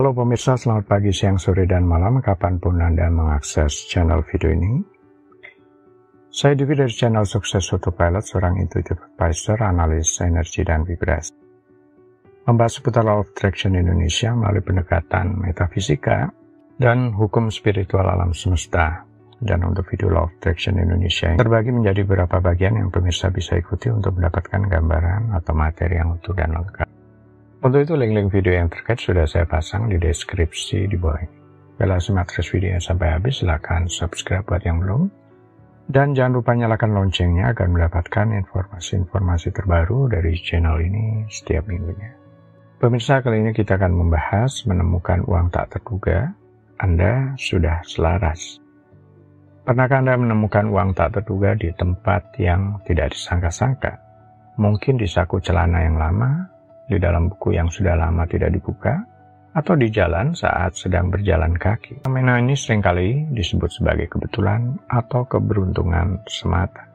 Halo pemirsa, selamat pagi, siang, sore, dan malam kapanpun Anda mengakses channel video ini. Saya Dewi dari channel Sukses Autopilot, seorang intuitive advisor, analis energi dan vibrasi. Membahas seputar Law of Attraction Indonesia melalui pendekatan metafisika dan hukum spiritual alam semesta. Dan untuk video Law of Attraction Indonesia terbagi menjadi beberapa bagian yang pemirsa bisa ikuti untuk mendapatkan gambaran atau materi yang utuh dan lengkap. Untuk itu link-link video yang terkait sudah saya pasang di deskripsi di bawah ini. Bila simak terus videonya sampai habis, silahkan subscribe buat yang belum. Dan jangan lupa nyalakan loncengnya agar mendapatkan informasi-informasi terbaru dari channel ini setiap minggunya. Pemirsa, kali ini kita akan membahas menemukan uang tak terduga. Anda sudah selaras. Pernahkah Anda menemukan uang tak terduga di tempat yang tidak disangka-sangka? Mungkin di saku celana yang lama, di dalam buku yang sudah lama tidak dibuka, atau di jalan saat sedang berjalan kaki. Fenomena ini seringkali disebut sebagai kebetulan atau keberuntungan semata.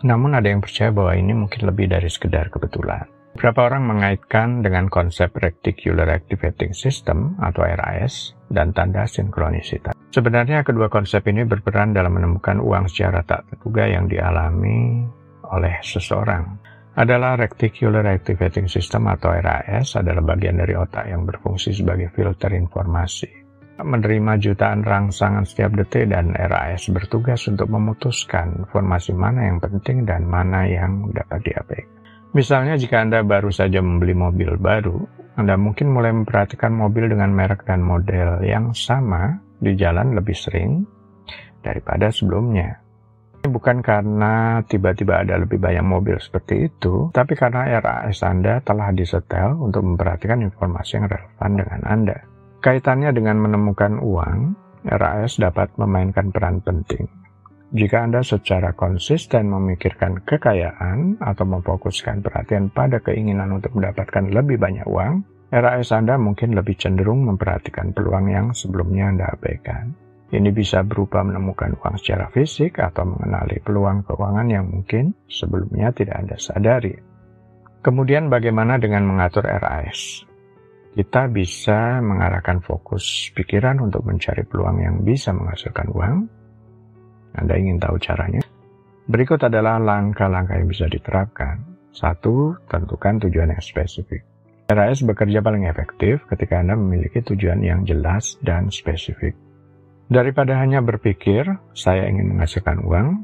Namun ada yang percaya bahwa ini mungkin lebih dari sekedar kebetulan. Beberapa orang mengaitkan dengan konsep Reticular Activating System atau RAS dan tanda sinkronisitas. Sebenarnya kedua konsep ini berperan dalam menemukan uang secara tak terduga yang dialami oleh seseorang. Adalah Reticular Activating System atau RAS adalah bagian dari otak yang berfungsi sebagai filter informasi. Menerima jutaan rangsangan setiap detik dan RAS bertugas untuk memutuskan informasi mana yang penting dan mana yang dapat diabaikan. Misalnya jika Anda baru saja membeli mobil baru, Anda mungkin mulai memperhatikan mobil dengan merek dan model yang sama di jalan lebih sering daripada sebelumnya. Bukan karena tiba-tiba ada lebih banyak mobil seperti itu, tapi karena RAS Anda telah disetel untuk memperhatikan informasi yang relevan dengan Anda. Kaitannya dengan menemukan uang, RAS dapat memainkan peran penting. Jika Anda secara konsisten memikirkan kekayaan atau memfokuskan perhatian pada keinginan untuk mendapatkan lebih banyak uang, RAS Anda mungkin lebih cenderung memperhatikan peluang yang sebelumnya Anda abaikan. Ini bisa berupa menemukan uang secara fisik atau mengenali peluang keuangan yang mungkin sebelumnya tidak Anda sadari. Kemudian bagaimana dengan mengatur RAS? Kita bisa mengarahkan fokus pikiran untuk mencari peluang yang bisa menghasilkan uang. Anda ingin tahu caranya? Berikut adalah langkah-langkah yang bisa diterapkan. 1. Tentukan tujuan yang spesifik. RAS bekerja paling efektif ketika Anda memiliki tujuan yang jelas dan spesifik. Daripada hanya berpikir, saya ingin menghasilkan uang,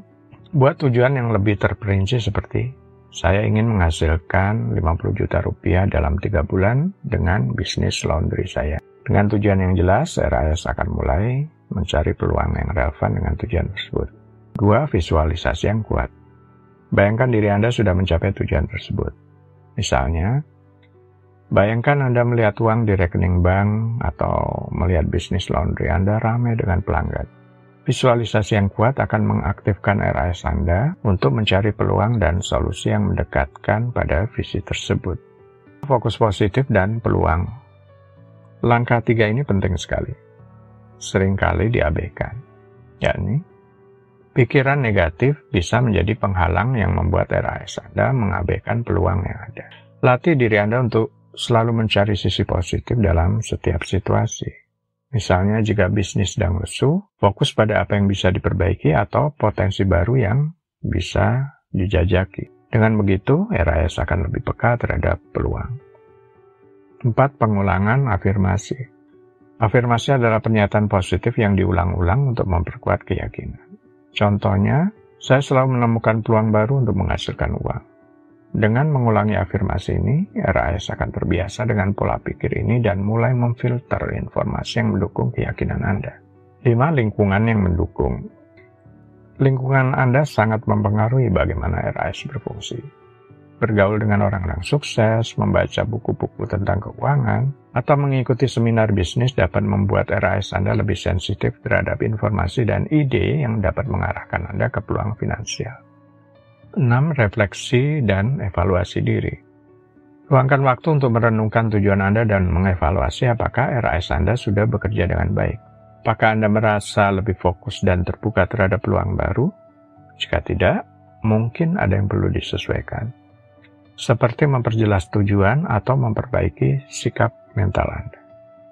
buat tujuan yang lebih terperinci seperti, saya ingin menghasilkan 50 juta rupiah dalam 3 bulan dengan bisnis laundry saya. Dengan tujuan yang jelas, RAS akan mulai mencari peluang yang relevan dengan tujuan tersebut. 2. Visualisasi yang kuat. Bayangkan diri Anda sudah mencapai tujuan tersebut. Misalnya, bayangkan Anda melihat uang di rekening bank atau melihat bisnis laundry Anda ramai dengan pelanggan. Visualisasi yang kuat akan mengaktifkan RAS Anda untuk mencari peluang dan solusi yang mendekatkan pada visi tersebut. Fokus positif dan peluang. Langkah 3 ini penting sekali. Seringkali diabaikan. Yakni, pikiran negatif bisa menjadi penghalang yang membuat RAS Anda mengabaikan peluang yang ada. Latih diri Anda untuk selalu mencari sisi positif dalam setiap situasi. Misalnya jika bisnis sedang lesu, fokus pada apa yang bisa diperbaiki atau potensi baru yang bisa dijajaki. Dengan begitu, RAS akan lebih peka terhadap peluang. 4. Pengulangan afirmasi. Afirmasi adalah pernyataan positif yang diulang-ulang untuk memperkuat keyakinan. Contohnya, saya selalu menemukan peluang baru untuk menghasilkan uang. Dengan mengulangi afirmasi ini, RAS akan terbiasa dengan pola pikir ini dan mulai memfilter informasi yang mendukung keyakinan Anda. 5. Lingkungan yang mendukung. Lingkungan Anda sangat mempengaruhi bagaimana RAS berfungsi. Bergaul dengan orang-orang sukses, membaca buku-buku tentang keuangan, atau mengikuti seminar bisnis dapat membuat RAS Anda lebih sensitif terhadap informasi dan ide yang dapat mengarahkan Anda ke peluang finansial. 6. Refleksi dan evaluasi diri. Luangkan waktu untuk merenungkan tujuan Anda dan mengevaluasi apakah RAS Anda sudah bekerja dengan baik. Apakah Anda merasa lebih fokus dan terbuka terhadap peluang baru? Jika tidak, mungkin ada yang perlu disesuaikan. Seperti memperjelas tujuan atau memperbaiki sikap mental Anda.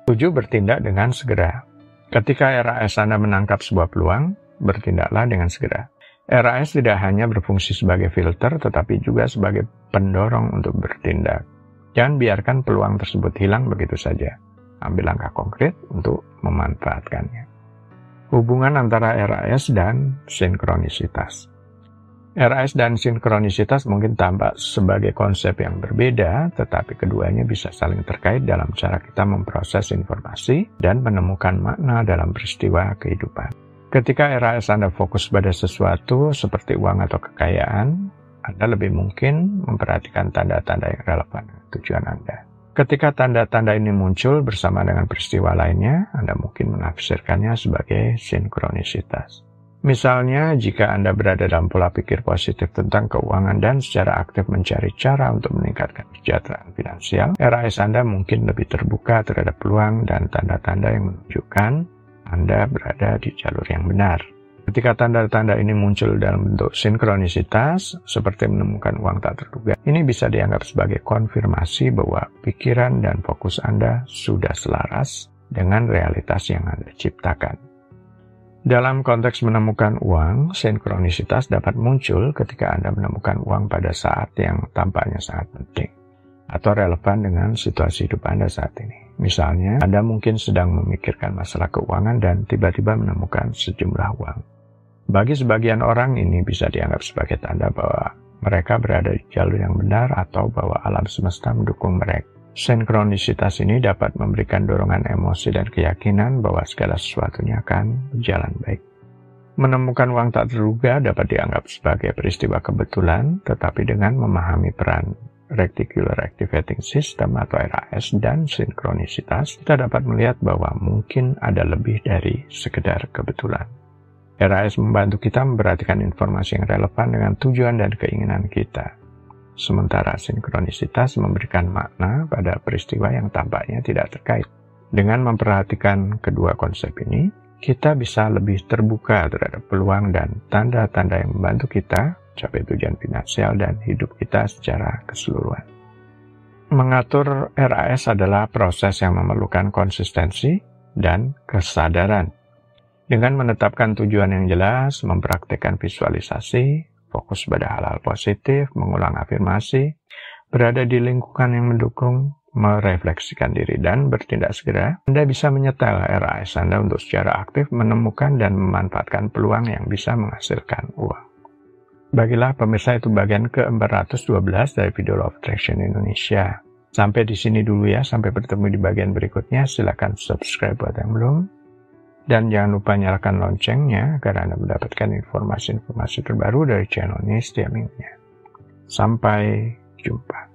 7. Bertindak dengan segera. Ketika RAS Anda menangkap sebuah peluang, bertindaklah dengan segera. RAS tidak hanya berfungsi sebagai filter, tetapi juga sebagai pendorong untuk bertindak. Jangan biarkan peluang tersebut hilang begitu saja. Ambil langkah konkret untuk memanfaatkannya. Hubungan antara RAS dan sinkronisitas. RAS dan sinkronisitas mungkin tampak sebagai konsep yang berbeda, tetapi keduanya bisa saling terkait dalam cara kita memproses informasi dan menemukan makna dalam peristiwa kehidupan. Ketika RAS Anda fokus pada sesuatu seperti uang atau kekayaan, Anda lebih mungkin memperhatikan tanda-tanda yang relevan dengan tujuan Anda. Ketika tanda-tanda ini muncul bersama dengan peristiwa lainnya, Anda mungkin menafsirkannya sebagai sinkronisitas. Misalnya, jika Anda berada dalam pola pikir positif tentang keuangan dan secara aktif mencari cara untuk meningkatkan kesejahteraan finansial, RAS Anda mungkin lebih terbuka terhadap peluang dan tanda-tanda yang menunjukkan Anda berada di jalur yang benar. Ketika tanda-tanda ini muncul dalam bentuk sinkronisitas, seperti menemukan uang tak terduga, ini bisa dianggap sebagai konfirmasi bahwa pikiran dan fokus Anda sudah selaras dengan realitas yang Anda ciptakan. Dalam konteks menemukan uang, sinkronisitas dapat muncul ketika Anda menemukan uang pada saat yang tampaknya sangat penting atau relevan dengan situasi hidup Anda saat ini. Misalnya, Anda mungkin sedang memikirkan masalah keuangan dan tiba-tiba menemukan sejumlah uang. Bagi sebagian orang ini bisa dianggap sebagai tanda bahwa mereka berada di jalur yang benar atau bahwa alam semesta mendukung mereka. Sinkronisitas ini dapat memberikan dorongan emosi dan keyakinan bahwa segala sesuatunya akan berjalan baik. Menemukan uang tak terduga dapat dianggap sebagai peristiwa kebetulan, tetapi dengan memahami peran Reticular Activating System atau RAS dan sinkronisitas, kita dapat melihat bahwa mungkin ada lebih dari sekedar kebetulan. RAS membantu kita memperhatikan informasi yang relevan dengan tujuan dan keinginan kita. Sementara sinkronisitas memberikan makna pada peristiwa yang tampaknya tidak terkait. Dengan memperhatikan kedua konsep ini, kita bisa lebih terbuka terhadap peluang dan tanda-tanda yang membantu kita capai tujuan finansial dan hidup kita secara keseluruhan. Mengatur RAS adalah proses yang memerlukan konsistensi dan kesadaran. Dengan menetapkan tujuan yang jelas, mempraktikkan visualisasi, fokus pada hal-hal positif, mengulang afirmasi, berada di lingkungan yang mendukung, merefleksikan diri, dan bertindak segera, Anda bisa menyetel RAS Anda untuk secara aktif menemukan dan memanfaatkan peluang yang bisa menghasilkan uang. Bagilah pemirsa, itu bagian ke-412 dari video Law of Attraction Indonesia. Sampai di sini dulu ya, sampai bertemu di bagian berikutnya. Silakan subscribe buat yang belum. Dan jangan lupa nyalakan loncengnya agar Anda mendapatkan informasi-informasi terbaru dari channel ini setiap minggunya. Sampai jumpa.